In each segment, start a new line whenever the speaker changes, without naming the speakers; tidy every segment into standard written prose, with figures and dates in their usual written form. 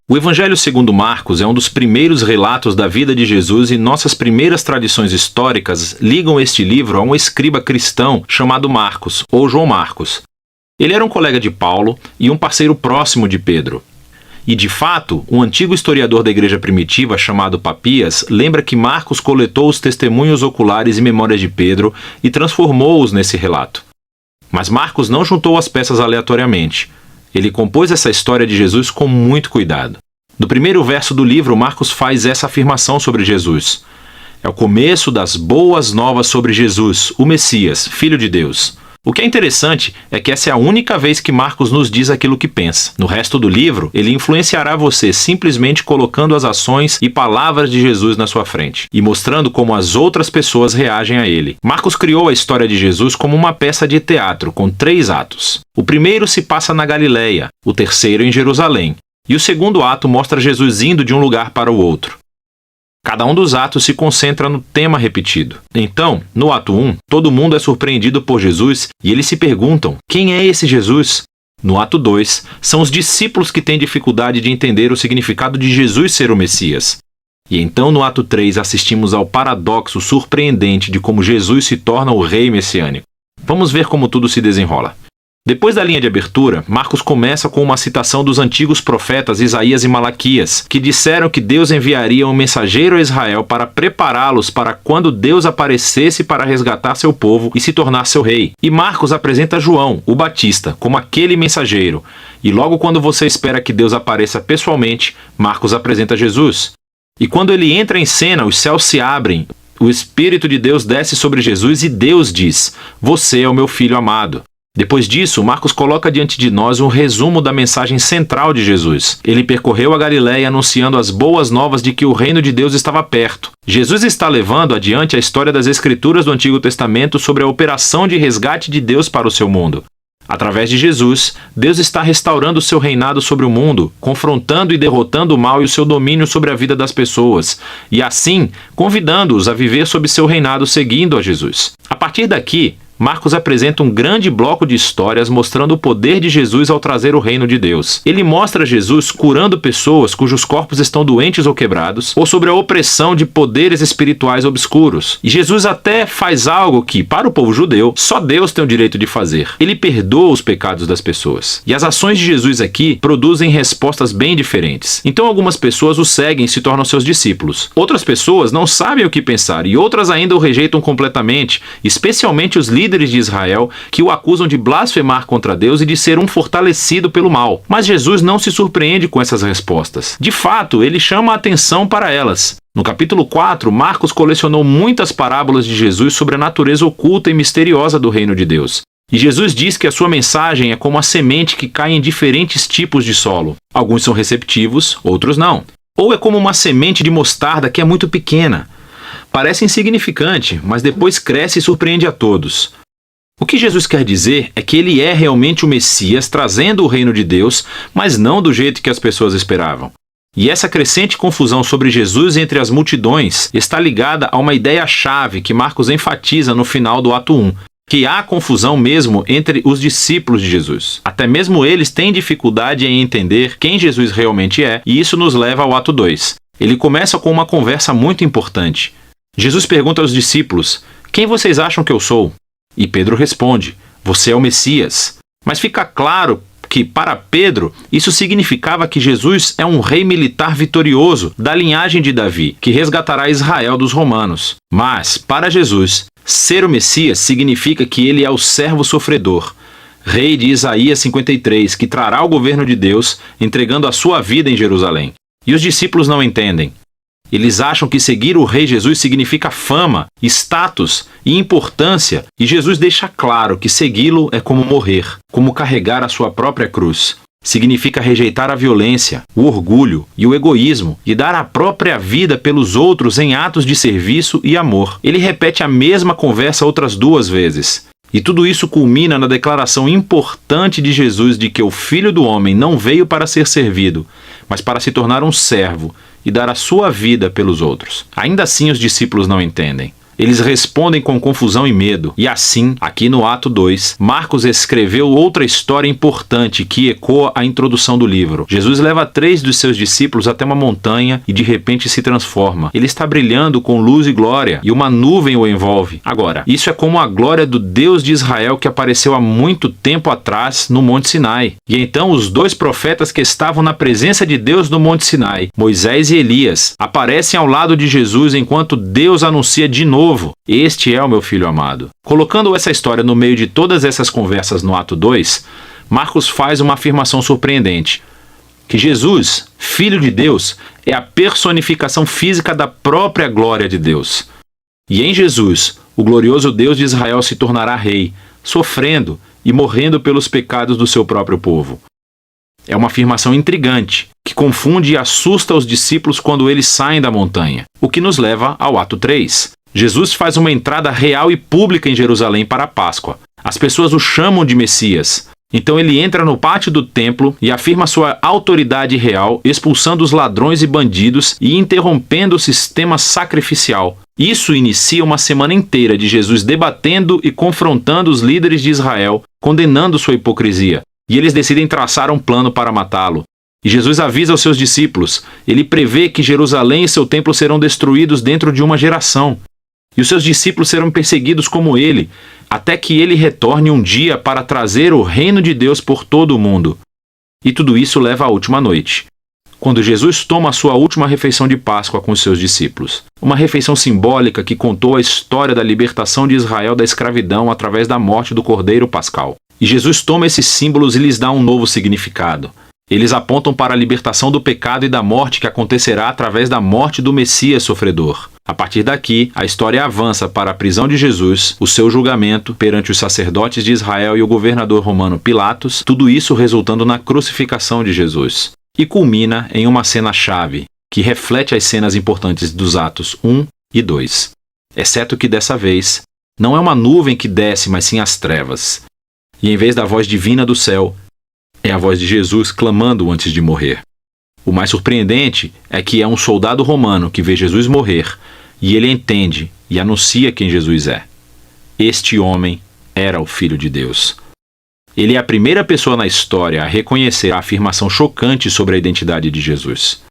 O Evangelho segundo Marcos é um dos primeiros relatos da vida de Jesus e nossas primeiras tradições históricas ligam este livro a um escriba cristão chamado Marcos, ou João Marcos. Ele era um colega de Paulo e um parceiro próximo de Pedro. E, de fato, um antigo historiador da igreja primitiva chamado Papias lembra que Marcos coletou os testemunhos oculares e memórias de Pedro e transformou-os nesse relato. Mas Marcos não juntou as peças aleatoriamente. Ele compôs essa história de Jesus com muito cuidado. No primeiro verso do livro, Marcos faz essa afirmação sobre Jesus. É o começo das boas novas sobre Jesus, o Messias, Filho de Deus. O que é interessante é que essa é a única vez que Marcos nos diz aquilo que pensa. No resto do livro, ele influenciará você simplesmente colocando as ações e palavras de Jesus na sua frente e mostrando como as outras pessoas reagem a ele. Marcos criou a história de Jesus como uma peça de teatro com 3 atos. O primeiro se passa na Galileia, o terceiro em Jerusalém, e o segundo ato mostra Jesus indo de um lugar para o outro. Cada um dos atos se concentra no tema repetido. Então, no ato 1, todo mundo é surpreendido por Jesus e eles se perguntam: quem é esse Jesus? No ato 2, são os discípulos que têm dificuldade de entender o significado de Jesus ser o Messias. E então, no ato 3, assistimos ao paradoxo surpreendente de como Jesus se torna o rei messiânico. Vamos ver como tudo se desenrola. Depois da linha de abertura, Marcos começa com uma citação dos antigos profetas Isaías e Malaquias, que disseram que Deus enviaria um mensageiro a Israel para prepará-los para quando Deus aparecesse para resgatar seu povo e se tornar seu rei. E Marcos apresenta João, o Batista, como aquele mensageiro. E logo quando você espera que Deus apareça pessoalmente, Marcos apresenta Jesus. E quando ele entra em cena, os céus se abrem, o Espírito de Deus desce sobre Jesus e Deus diz: "Você é o meu filho amado." Depois disso, Marcos coloca diante de nós um resumo da mensagem central de Jesus. Ele percorreu a Galileia anunciando as boas novas de que o reino de Deus estava perto. Jesus está levando adiante a história das Escrituras do Antigo Testamento sobre a operação de resgate de Deus para o seu mundo. Através de Jesus, Deus está restaurando o seu reinado sobre o mundo, confrontando e derrotando o mal e o seu domínio sobre a vida das pessoas, e assim, convidando-os a viver sob seu reinado seguindo a Jesus. A partir daqui, Marcos apresenta um grande bloco de histórias mostrando o poder de Jesus ao trazer o reino de Deus. Ele mostra Jesus curando pessoas cujos corpos estão doentes ou quebrados, ou sobre a opressão de poderes espirituais obscuros. E Jesus até faz algo que, para o povo judeu, só Deus tem o direito de fazer. Ele perdoa os pecados das pessoas. E as ações de Jesus aqui produzem respostas bem diferentes. Então algumas pessoas o seguem e se tornam seus discípulos. Outras pessoas não sabem o que pensar e outras ainda o rejeitam completamente, especialmente os líderes de Israel, que o acusam de blasfemar contra Deus e de ser um fortalecido pelo mal. Mas Jesus não se surpreende com essas respostas. De fato, ele chama a atenção para elas. No capítulo 4, Marcos colecionou muitas parábolas de Jesus sobre a natureza oculta e misteriosa do reino de Deus. E Jesus diz que a sua mensagem é como a semente que cai em diferentes tipos de solo. Alguns são receptivos, outros não. Ou é como uma semente de mostarda que é muito pequena. Parece insignificante, mas depois cresce e surpreende a todos. O que Jesus quer dizer é que ele é realmente o Messias trazendo o reino de Deus, mas não do jeito que as pessoas esperavam. E essa crescente confusão sobre Jesus entre as multidões está ligada a uma ideia-chave que Marcos enfatiza no final do ato 1, que há confusão mesmo entre os discípulos de Jesus. Até mesmo eles têm dificuldade em entender quem Jesus realmente é, e isso nos leva ao ato 2. Ele começa com uma conversa muito importante. Jesus pergunta aos discípulos: "Quem vocês acham que eu sou?" E Pedro responde: "Você é o Messias." Mas fica claro que, para Pedro, isso significava que Jesus é um rei militar vitorioso da linhagem de Davi, que resgatará Israel dos romanos. Mas, para Jesus, ser o Messias significa que ele é o servo sofredor, rei de Isaías 53, que trará o governo de Deus, entregando a sua vida em Jerusalém. E os discípulos não entendem. Eles acham que seguir o Rei Jesus significa fama, status e importância, e Jesus deixa claro que segui-lo é como morrer, como carregar a sua própria cruz. Significa rejeitar a violência, o orgulho e o egoísmo e dar a própria vida pelos outros em atos de serviço e amor. Ele repete a mesma conversa outras 2 vezes. E tudo isso culmina na declaração importante de Jesus de que o Filho do Homem não veio para ser servido, mas para se tornar um servo e dar a sua vida pelos outros. Ainda assim, os discípulos não entendem. Eles respondem com confusão e medo. E assim, aqui no ato 2, Marcos escreveu outra história importante que ecoa a introdução do livro. Jesus leva 3 dos seus discípulos até uma montanha e de repente se transforma. Ele está brilhando com luz e glória e uma nuvem o envolve. Agora, isso é como a glória do Deus de Israel que apareceu há muito tempo atrás no Monte Sinai. E então os 2 profetas que estavam na presença de Deus no Monte Sinai, Moisés e Elias, aparecem ao lado de Jesus enquanto Deus anuncia de novo: este é o meu filho amado. Colocando essa história no meio de todas essas conversas no ato 2, Marcos faz uma afirmação surpreendente: que Jesus, Filho de Deus, é a personificação física da própria glória de Deus. E em Jesus, o glorioso Deus de Israel se tornará rei, sofrendo e morrendo pelos pecados do seu próprio povo. É uma afirmação intrigante, que confunde e assusta os discípulos quando eles saem da montanha, o que nos leva ao ato 3. Jesus faz uma entrada real e pública em Jerusalém para a Páscoa. As pessoas o chamam de Messias. Então ele entra no pátio do templo e afirma sua autoridade real, expulsando os ladrões e bandidos e interrompendo o sistema sacrificial. Isso inicia uma semana inteira de Jesus debatendo e confrontando os líderes de Israel, condenando sua hipocrisia. E eles decidem traçar um plano para matá-lo. E Jesus avisa aos seus discípulos. Ele prevê que Jerusalém e seu templo serão destruídos dentro de uma geração. E os seus discípulos serão perseguidos como ele, até que ele retorne um dia para trazer o reino de Deus por todo o mundo. E tudo isso leva à última noite, quando Jesus toma a sua última refeição de Páscoa com os seus discípulos. Uma refeição simbólica que contou a história da libertação de Israel da escravidão através da morte do Cordeiro Pascal. E Jesus toma esses símbolos e lhes dá um novo significado. Eles apontam para a libertação do pecado e da morte que acontecerá através da morte do Messias sofredor. A partir daqui, a história avança para a prisão de Jesus, o seu julgamento perante os sacerdotes de Israel e o governador romano Pilatos, tudo isso resultando na crucificação de Jesus. E culmina em uma cena-chave, que reflete as cenas importantes dos atos 1 e 2. Exceto que dessa vez, não é uma nuvem que desce, mas sim as trevas. E em vez da voz divina do céu, é a voz de Jesus clamando antes de morrer. O mais surpreendente é que é um soldado romano que vê Jesus morrer e ele entende e anuncia quem Jesus é. Este homem era o Filho de Deus. Ele é a primeira pessoa na história a reconhecer a afirmação chocante sobre a identidade de Jesus,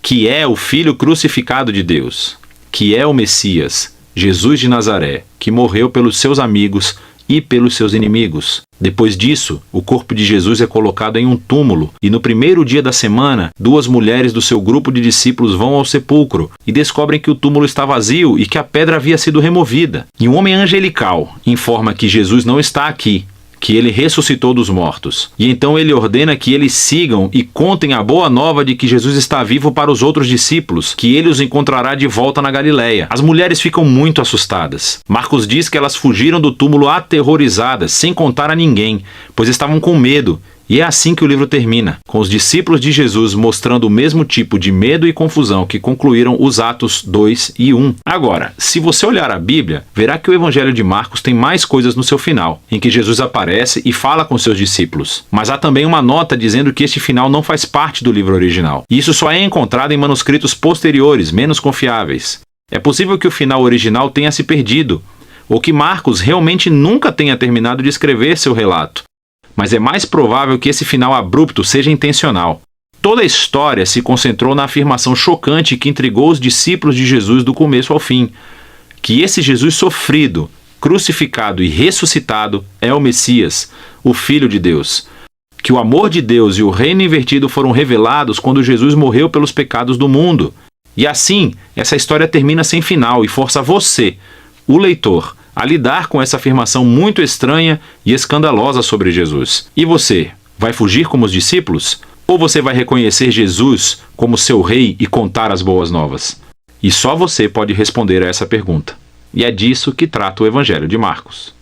que é o Filho crucificado de Deus, que é o Messias, Jesus de Nazaré, que morreu pelos seus amigos e pelos seus inimigos. Depois disso, o corpo de Jesus é colocado em um túmulo, e no primeiro dia da semana, 2 mulheres do seu grupo de discípulos vão ao sepulcro e descobrem que o túmulo está vazio e que a pedra havia sido removida. E um homem angelical informa que Jesus não está aqui, que ele ressuscitou dos mortos. E então ele ordena que eles sigam e contem a boa nova de que Jesus está vivo para os outros discípulos, que ele os encontrará de volta na Galileia. As mulheres ficam muito assustadas. Marcos diz que elas fugiram do túmulo aterrorizadas, sem contar a ninguém, pois estavam com medo. E é assim que o livro termina, com os discípulos de Jesus mostrando o mesmo tipo de medo e confusão que concluíram os Atos 2 e 1. Agora, se você olhar a Bíblia, verá que o Evangelho de Marcos tem mais coisas no seu final, em que Jesus aparece e fala com seus discípulos. Mas há também uma nota dizendo que este final não faz parte do livro original. E isso só é encontrado em manuscritos posteriores, menos confiáveis. É possível que o final original tenha se perdido, ou que Marcos realmente nunca tenha terminado de escrever seu relato. Mas é mais provável que esse final abrupto seja intencional. Toda a história se concentrou na afirmação chocante que intrigou os discípulos de Jesus do começo ao fim, que esse Jesus sofrido, crucificado e ressuscitado é o Messias, o Filho de Deus. Que o amor de Deus e o reino invertido foram revelados quando Jesus morreu pelos pecados do mundo. E assim, essa história termina sem final e força você, o leitor, a lidar com essa afirmação muito estranha e escandalosa sobre Jesus. E você, vai fugir como os discípulos? Ou você vai reconhecer Jesus como seu rei e contar as boas novas? E só você pode responder a essa pergunta. E é disso que trata o Evangelho de Marcos.